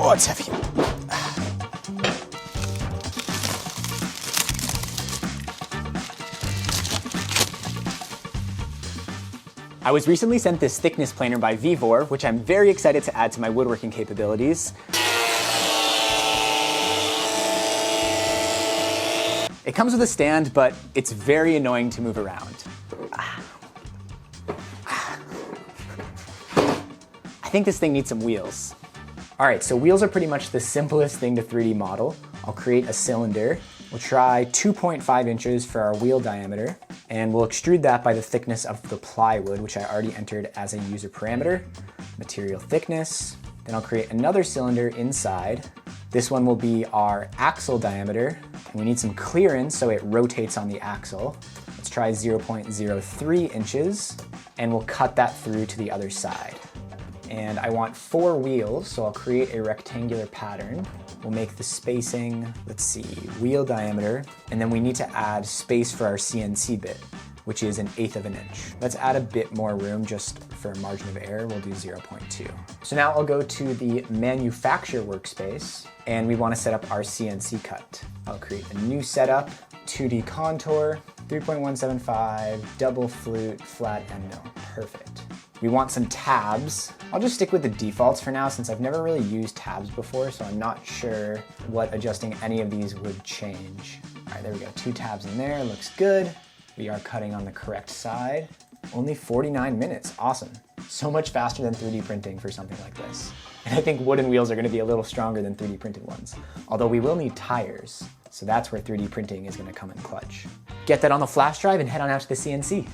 Oh, it's heavy. I was recently sent this thickness planer by Vivor, which I'm very excited to add to my woodworking capabilities. It comes with a stand, but it's very annoying to move around. I think this thing needs some wheels. All right, so wheels are pretty much the simplest thing to 3D model. I'll create a cylinder. We'll try 2.5 inches for our wheel diameter, and we'll extrude that by the thickness of the plywood, which I already entered as a user parameter. Material thickness. Then I'll create another cylinder inside. This one will be our axle diameter, and we need some clearance so it rotates on the axle. Let's try 0.03 inches, and we'll cut that through to the other side. And I want 4 wheels, so I'll create a rectangular pattern. We'll make the spacing, let's see, wheel diameter, and then we need to add space for our CNC bit, which is 1/8 of an inch. Let's add a bit more room just for margin of error. We'll do 0.2. So now I'll go to the manufacture workspace, and we want to set up our CNC cut. I'll create a new setup, 2D contour, 3.175, double flute, flat end mill. Perfect. We want some tabs. I'll just stick with the defaults for now since I've never really used tabs before, so I'm not sure what adjusting any of these would change. All right, there we go, 2 tabs in there, looks good. We are cutting on the correct side. Only 49 minutes, awesome. So much faster than 3D printing for something like this. And I think wooden wheels are gonna be a little stronger than 3D printed ones. Although we will need tires, so that's where 3D printing is gonna come in clutch. Get that on the flash drive and head on out to the CNC.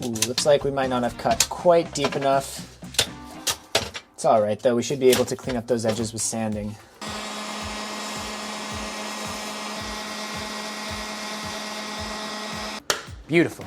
Ooh, looks like we might not have cut quite deep enough. It's all right though, we should be able to clean up those edges with sanding. Beautiful.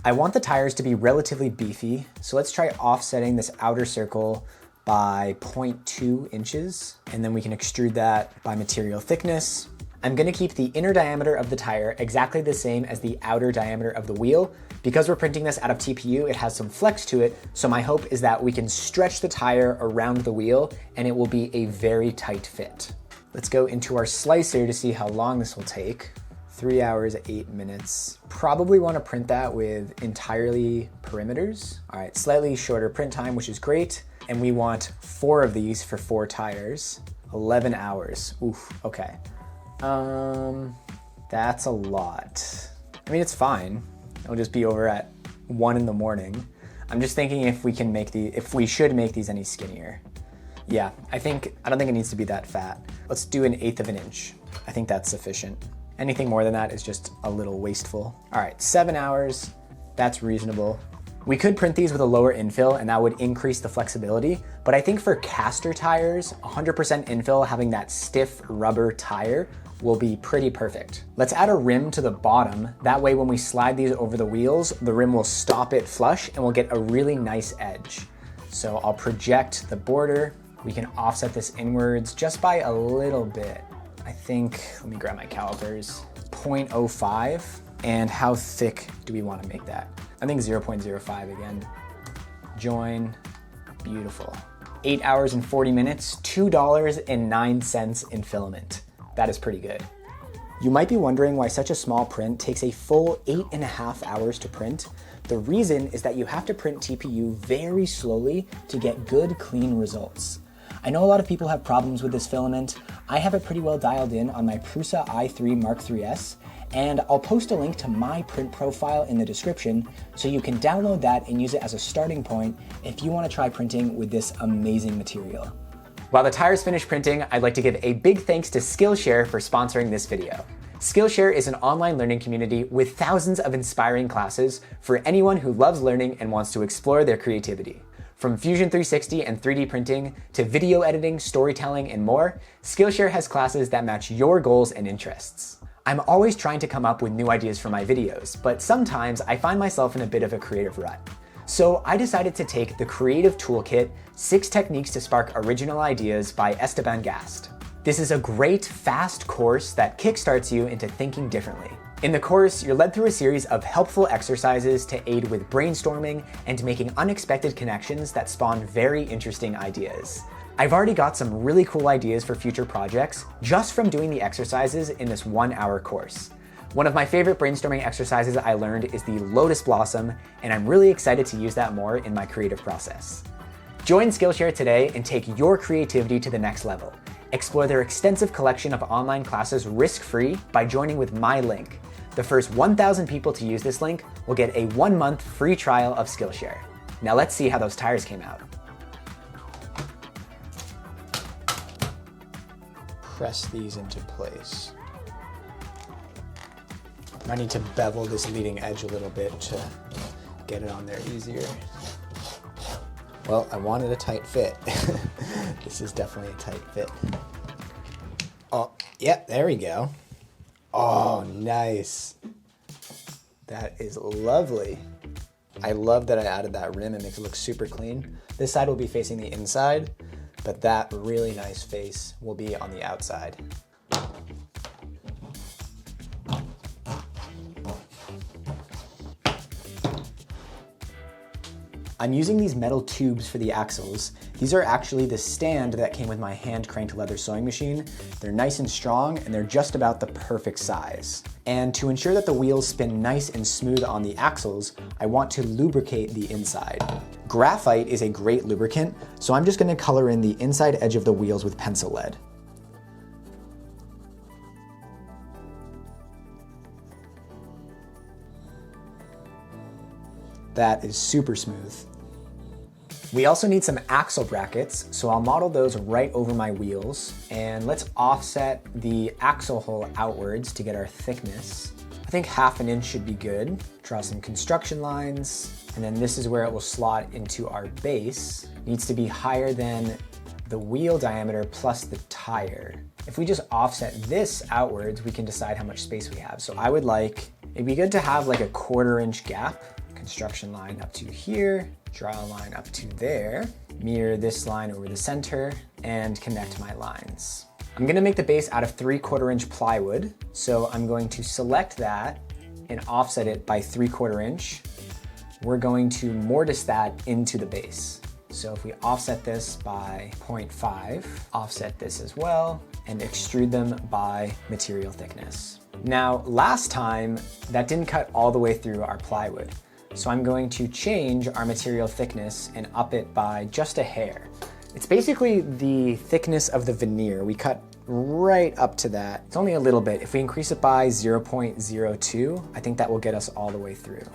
I want the tires to be relatively beefy, so let's try offsetting this outer circle by 0.2 inches, and then we can extrude that by material thickness. I'm gonna keep the inner diameter of the tire exactly the same as the outer diameter of the wheel. Because we're printing this out of TPU, it has some flex to it, so my hope is that we can stretch the tire around the wheel and it will be a very tight fit. Let's go into our slicer to see how long this will take. 3 hours, 8 minutes. Probably wanna print that with entirely perimeters. All right, slightly shorter print time, which is great. And we want 4 of these for 4 tires. 11 hours, oof, okay. That's a lot. I mean, it's fine. It'll just be over at 1 in the morning. I'm just thinking if we should make these any skinnier. Yeah, I don't think it needs to be that fat. Let's do 1/8 of an inch. I think that's sufficient. Anything more than that is just a little wasteful. All right, 7 hours, that's reasonable. We could print these with a lower infill and that would increase the flexibility, but I think for caster tires, 100% infill having that stiff rubber tire will be pretty perfect. Let's add a rim to the bottom. That way when we slide these over the wheels, the rim will stop it flush and we'll get a really nice edge. So I'll project the border. We can offset this inwards just by a little bit. I think, let me grab my calipers, 0.05. And how thick do we want to make that? I think 0.05 again. Join, beautiful. 8 hours and 40 minutes, $2.09 in filament. That is pretty good. You might be wondering why such a small print takes a full 8.5 hours to print. The reason is that you have to print TPU very slowly to get good, clean results. I know a lot of people have problems with this filament. I have it pretty well dialed in on my Prusa i3 Mark III's, and I'll post a link to my print profile in the description so you can download that and use it as a starting point if you want to try printing with this amazing material. While the tire's finished printing, I'd like to give a big thanks to Skillshare for sponsoring this video. Skillshare is an online learning community with thousands of inspiring classes for anyone who loves learning and wants to explore their creativity. From Fusion 360 and 3D printing to video editing, storytelling, and more, Skillshare has classes that match your goals and interests. I'm always trying to come up with new ideas for my videos, but sometimes I find myself in a bit of a creative rut. So I decided to take the Creative Toolkit, 6 Techniques to Spark Original Ideas by Esteban Gast. This is a great, fast course that kickstarts you into thinking differently. In the course, you're led through a series of helpful exercises to aid with brainstorming and making unexpected connections that spawn very interesting ideas. I've already got some really cool ideas for future projects just from doing the exercises in this 1-hour course. One of my favorite brainstorming exercises I learned is the Lotus Blossom, and I'm really excited to use that more in my creative process. Join Skillshare today and take your creativity to the next level. Explore their extensive collection of online classes risk-free by joining with my link. The first 1,000 people to use this link will get a 1-month free trial of Skillshare. Now let's see how those tires came out. Press these into place. I need to bevel this leading edge a little bit to get it on there easier. Well, I wanted a tight fit. This is definitely a tight fit. Oh, yeah, there we go. Oh, nice. That is lovely. I love that I added that rim. It makes it look super clean. This side will be facing the inside, but that really nice face will be on the outside. I'm using these metal tubes for the axles. These are actually the stand that came with my hand-cranked leather sewing machine. They're nice and strong, and they're just about the perfect size. And to ensure that the wheels spin nice and smooth on the axles, I want to lubricate the inside. Graphite is a great lubricant, so I'm just gonna color in the inside edge of the wheels with pencil lead. That is super smooth. We also need some axle brackets, so I'll model those right over my wheels. And let's offset the axle hole outwards to get our thickness. I think 1/2 inch should be good. Draw some construction lines, and then this is where it will slot into our base. It needs to be higher than the wheel diameter plus the tire. If we just offset this outwards, we can decide how much space we have. So I would it'd be good to have like a 1/4 inch gap. Construction line up to here, draw a line up to there, mirror this line over the center, and connect my lines. I'm gonna make the base out of 3/4 inch plywood, so I'm going to select that and offset it by 3/4 inch. We're going to mortise that into the base. So if we offset this by 0.5, offset this as well, and extrude them by material thickness. Now, last time, that didn't cut all the way through our plywood. So I'm going to change our material thickness and up it by just a hair. It's basically the thickness of the veneer. We cut right up to that. It's only a little bit. If we increase it by 0.02, I think that will get us all the way through.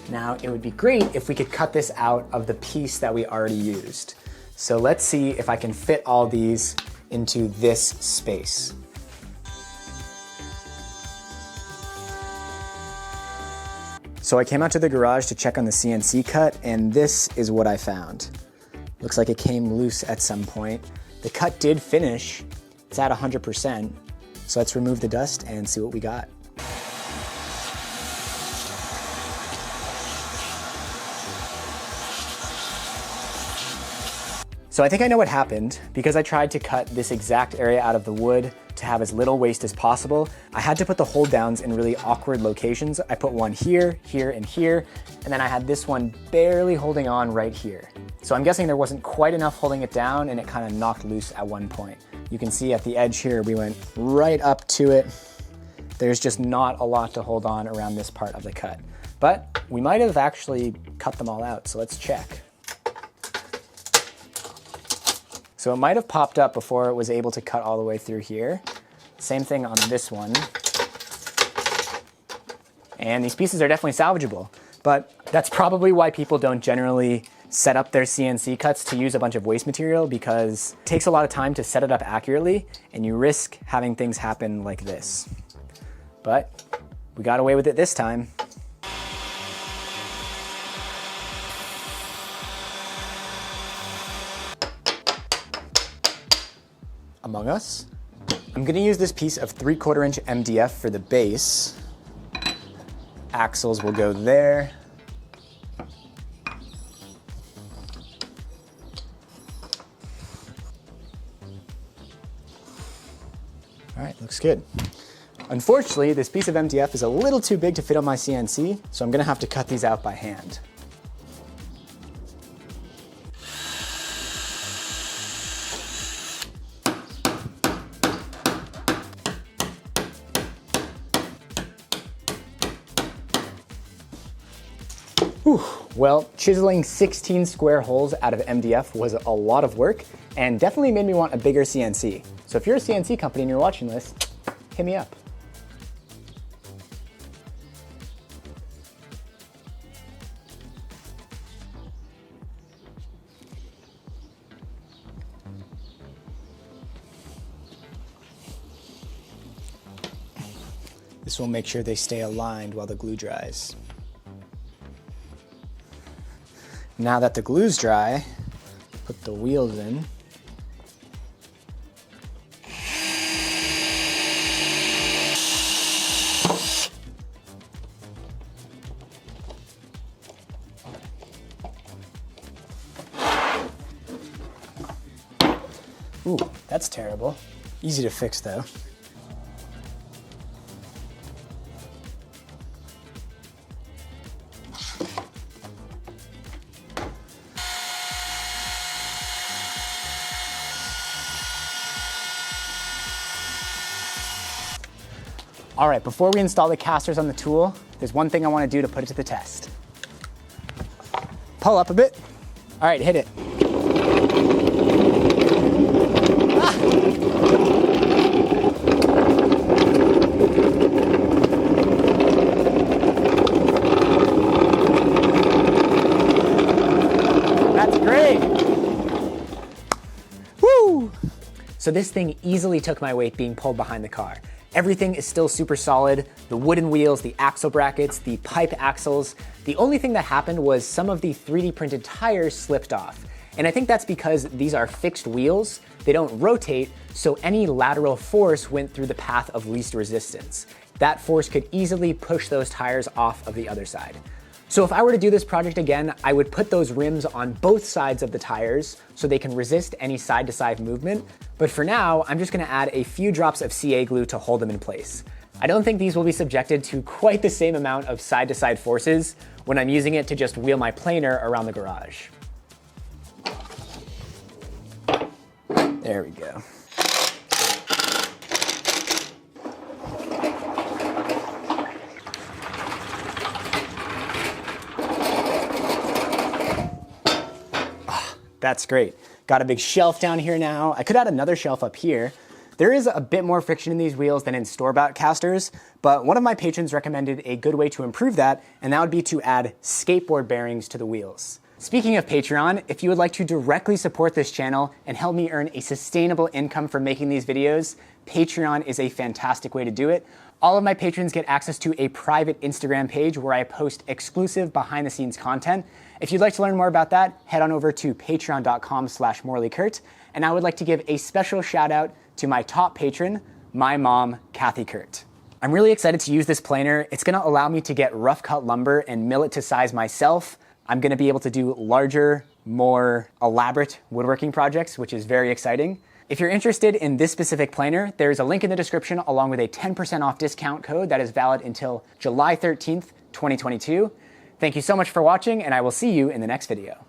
Now, it would be great if we could cut this out of the piece that we already used. So let's see if I can fit all these into this space. So I came out to the garage to check on the CNC cut, and this is what I found. Looks like it came loose at some point. The cut did finish. It's at 100%. So let's remove the dust and see what we got. So I think I know what happened. Because I tried to cut this exact area out of the wood to have as little waste as possible, I had to put the hold downs in really awkward locations. I put one here, here, and here, and then I had this one barely holding on right here. So I'm guessing there wasn't quite enough holding it down, and it kind of knocked loose at one point. You can see at the edge here, we went right up to it. There's just not a lot to hold on around this part of the cut. But we might have actually cut them all out, so let's check. So it might have popped up before it was able to cut all the way through here. Same thing on this one. And these pieces are definitely salvageable, but that's probably why people don't generally set up their CNC cuts to use a bunch of waste material, because it takes a lot of time to set it up accurately and you risk having things happen like this. But we got away with it this time. Among Us. I'm gonna use this piece of 3/4 inch MDF for the base. Axles will go there. All right, looks good. Unfortunately, this piece of MDF is a little too big to fit on my CNC, so I'm gonna have to cut these out by hand. Whew. Well, chiseling 16 square holes out of MDF was a lot of work and definitely made me want a bigger CNC. So if you're a CNC company and you're watching this, hit me up. This will make sure they stay aligned while the glue dries. Now that the glue's dry, put the wheels in. Ooh, that's terrible. Easy to fix though. All right, before we install the casters on the tool, there's one thing I want to do to put it to the test. Pull up a bit. All right, hit it. Ah! That's great. Woo! So this thing easily took my weight being pulled behind the car. Everything is still super solid. The wooden wheels, the axle brackets, the pipe axles. The only thing that happened was some of the 3D printed tires slipped off. And I think that's because these are fixed wheels. They don't rotate, so any lateral force went through the path of least resistance. That force could easily push those tires off of the other side. So if I were to do this project again, I would put those rims on both sides of the tires so they can resist any side-to-side movement. But for now, I'm just gonna add a few drops of CA glue to hold them in place. I don't think these will be subjected to quite the same amount of side-to-side forces when I'm using it to just wheel my planer around the garage. There we go. That's great. Got a big shelf down here now. I could add another shelf up here. There is a bit more friction in these wheels than in store-bought casters, but one of my patrons recommended a good way to improve that, and that would be to add skateboard bearings to the wheels. Speaking of Patreon, if you would like to directly support this channel and help me earn a sustainable income from making these videos, Patreon is a fantastic way to do it. All of my patrons get access to a private Instagram page where I post exclusive behind-the-scenes content. If you'd like to learn more about that, head on over to patreon.com/morlykurt. And I would like to give a special shout out to my top patron, my mom, Kathy Kurt. I'm really excited to use this planer. It's gonna allow me to get rough cut lumber and mill it to size myself. I'm gonna be able to do larger, more elaborate woodworking projects, which is very exciting. If you're interested in this specific planer, there's a link in the description along with a 10% off discount code that is valid until July 13th, 2022. Thank you so much for watching, and I will see you in the next video.